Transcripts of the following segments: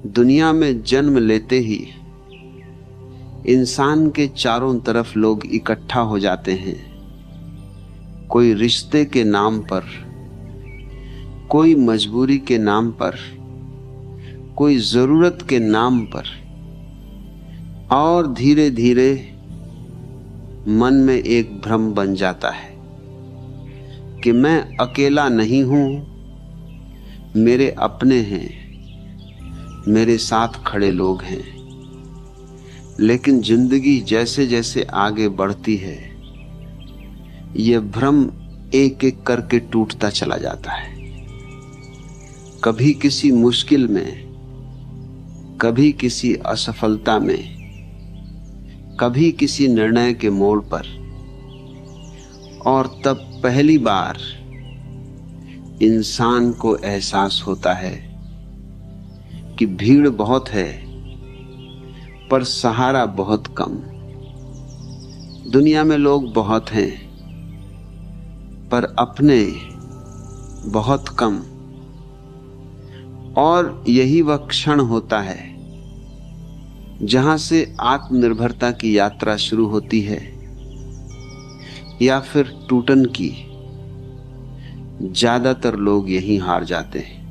दुनिया में जन्म लेते ही इंसान के चारों तरफ लोग इकट्ठा हो जाते हैं। कोई रिश्ते के नाम पर, कोई मजबूरी के नाम पर, कोई जरूरत के नाम पर, और धीरे धीरे मन में एक भ्रम बन जाता है कि मैं अकेला नहीं हूं, मेरे अपने हैं, मेरे साथ खड़े लोग हैं। लेकिन जिंदगी जैसे जैसे आगे बढ़ती है, यह भ्रम एक एक करके टूटता चला जाता है। कभी किसी मुश्किल में, कभी किसी असफलता में, कभी किसी निर्णय के मोड़ पर, और तब पहली बार इंसान को एहसास होता है कि भीड़ बहुत है पर सहारा बहुत कम। दुनिया में लोग बहुत हैं पर अपने बहुत कम। और यही वह क्षण होता है जहां से आत्मनिर्भरता की यात्रा शुरू होती है, या फिर टूटन की। ज्यादातर लोग यहीं हार जाते हैं।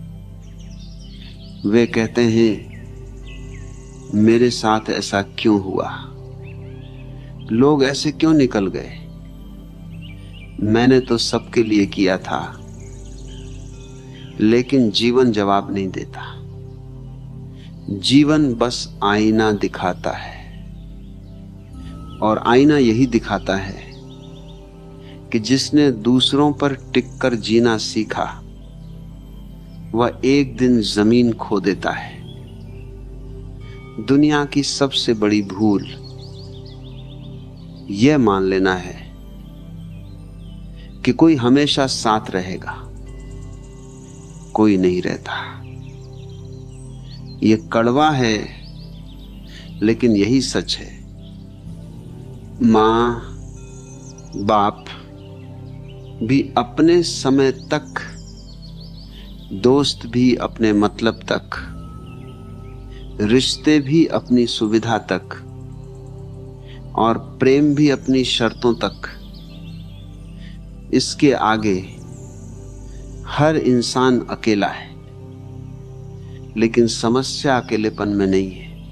वे कहते हैं, मेरे साथ ऐसा क्यों हुआ? लोग ऐसे क्यों निकल गए? मैंने तो सबके लिए किया था। लेकिन जीवन जवाब नहीं देता। जीवन बस आईना दिखाता है, और आईना यही दिखाता है कि जिसने दूसरों पर टिककर जीना सीखा, वह एक दिन जमीन खो देता है। दुनिया की सबसे बड़ी भूल यह मान लेना है कि कोई हमेशा साथ रहेगा। कोई नहीं रहता। यह कड़वा है, लेकिन यही सच है। मां, बाप भी अपने समय तक, दोस्त भी अपने मतलब तक, रिश्ते भी अपनी सुविधा तक, और प्रेम भी अपनी शर्तों तक। इसके आगे हर इंसान अकेला है। लेकिन समस्या अकेलेपन में नहीं है।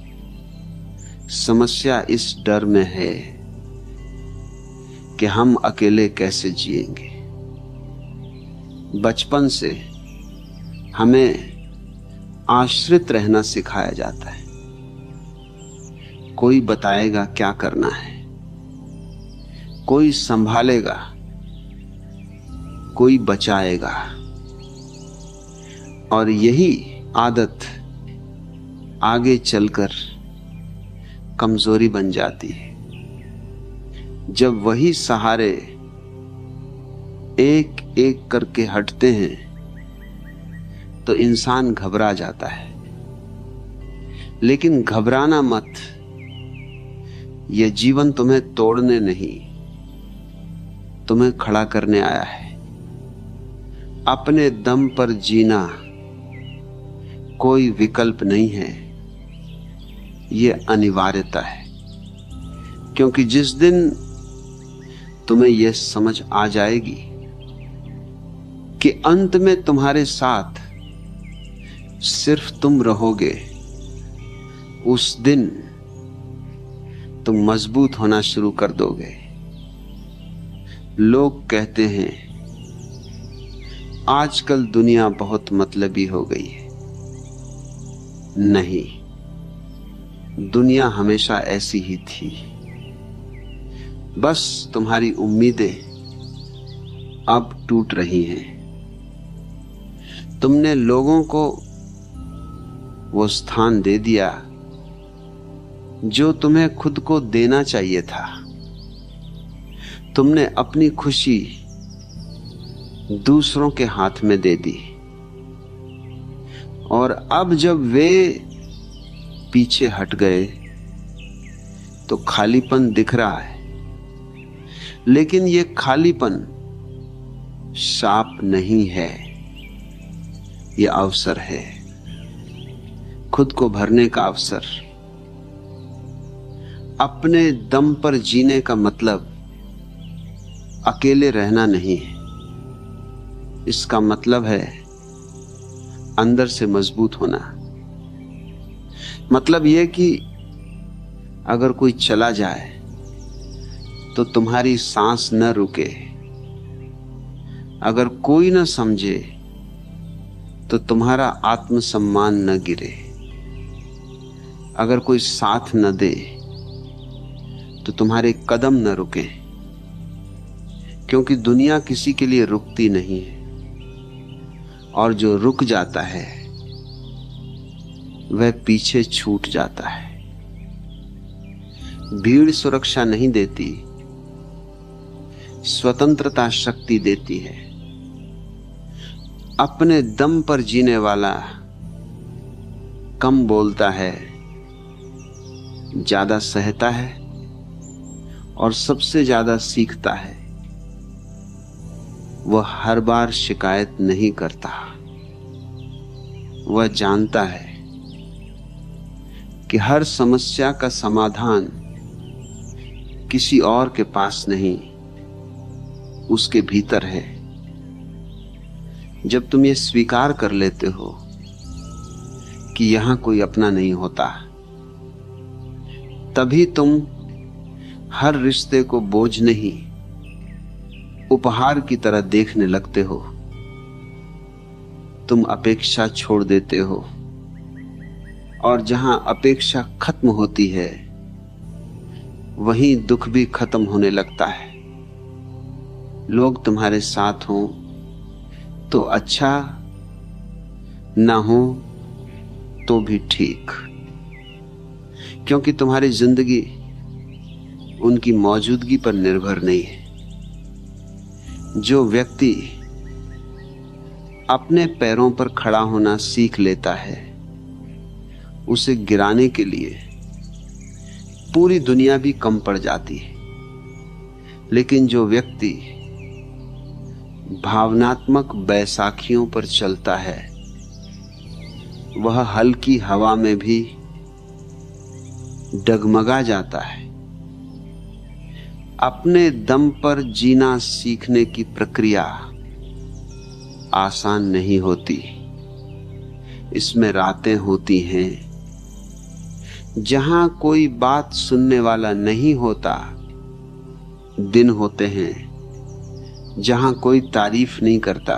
समस्या इस डर में है कि हम अकेले कैसे जिएंगे। बचपन से हमें आश्रित रहना सिखाया जाता है। कोई बताएगा क्या करना है, कोई संभालेगा, कोई बचाएगा। और यही आदत आगे चलकर कमजोरी बन जाती है। जब वही सहारे एक एक करके हटते हैं तो इंसान घबरा जाता है। लेकिन घबराना मत। यह जीवन तुम्हें तोड़ने नहीं, तुम्हें खड़ा करने आया है। अपने दम पर जीना कोई विकल्प नहीं है, यह अनिवार्यता है। क्योंकि जिस दिन तुम्हें यह समझ आ जाएगी कि अंत में तुम्हारे साथ सिर्फ तुम रहोगे, उस दिन तुम मजबूत होना शुरू कर दोगे। लोग कहते हैं आजकल दुनिया बहुत मतलबी हो गई है। नहीं, दुनिया हमेशा ऐसी ही थी। बस तुम्हारी उम्मीदें अब टूट रही हैं। तुमने लोगों को वो स्थान दे दिया जो तुम्हें खुद को देना चाहिए था। तुमने अपनी खुशी दूसरों के हाथ में दे दी, और अब जब वे पीछे हट गए तो खालीपन दिख रहा है। लेकिन ये खालीपन शाप नहीं है, ये अवसर है। खुद को भरने का अवसर। अपने दम पर जीने का मतलब अकेले रहना नहीं है। इसका मतलब है अंदर से मजबूत होना। मतलब यह कि अगर कोई चला जाए तो तुम्हारी सांस न रुके, अगर कोई न समझे तो तुम्हारा आत्मसम्मान न गिरे, अगर कोई साथ न दे तो तुम्हारे कदम न रुके, क्योंकि दुनिया किसी के लिए रुकती नहीं है, और जो रुक जाता है वह पीछे छूट जाता है। भीड़ सुरक्षा नहीं देती, स्वतंत्रता शक्ति देती है। अपने दम पर जीने वाला कम बोलता है, ज्यादा सहता है और सबसे ज्यादा सीखता है। वह हर बार शिकायत नहीं करता। वह जानता है कि हर समस्या का समाधान किसी और के पास नहीं, उसके भीतर है। जब तुम ये स्वीकार कर लेते हो कि यहां कोई अपना नहीं होता, तभी तुम हर रिश्ते को बोझ नहीं, उपहार की तरह देखने लगते हो। तुम अपेक्षा छोड़ देते हो, और जहां अपेक्षा खत्म होती है वहीं दुख भी खत्म होने लगता है। लोग तुम्हारे साथ हों तो अच्छा, ना हो तो भी ठीक, क्योंकि तुम्हारी जिंदगी उनकी मौजूदगी पर निर्भर नहीं है। जो व्यक्ति अपने पैरों पर खड़ा होना सीख लेता है, उसे गिराने के लिए पूरी दुनिया भी कम पड़ जाती है। लेकिन जो व्यक्ति भावनात्मक बैसाखियों पर चलता है, वह हल्की हवा में भी डगमगा जाता है। अपने दम पर जीना सीखने की प्रक्रिया आसान नहीं होती। इसमें रातें होती हैं जहां कोई बात सुनने वाला नहीं होता, दिन होते हैं जहां कोई तारीफ नहीं करता,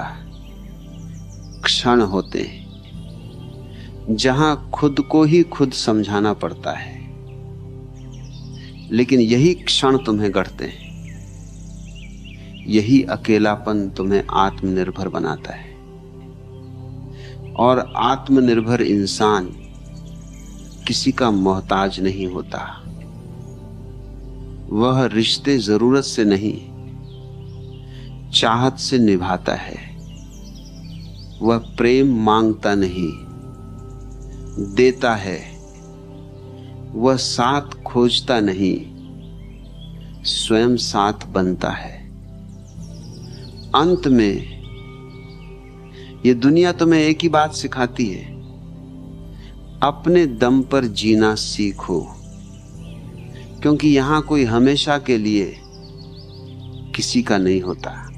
क्षण होते हैं जहां खुद को ही खुद समझाना पड़ता है। लेकिन यही क्षण तुम्हें गढ़ते हैं, यही अकेलापन तुम्हें आत्मनिर्भर बनाता है। और आत्मनिर्भर इंसान किसी का मोहताज नहीं होता। वह रिश्ते जरूरत से नहीं, चाहत से निभाता है। वह प्रेम मांगता नहीं, देता है। वह साथ खोजता नहीं, स्वयं साथ बनता है। अंत में ये दुनिया तुम्हें एक ही बात सिखाती है, अपने दम पर जीना सीखो, क्योंकि यहां कोई हमेशा के लिए किसी का नहीं होता।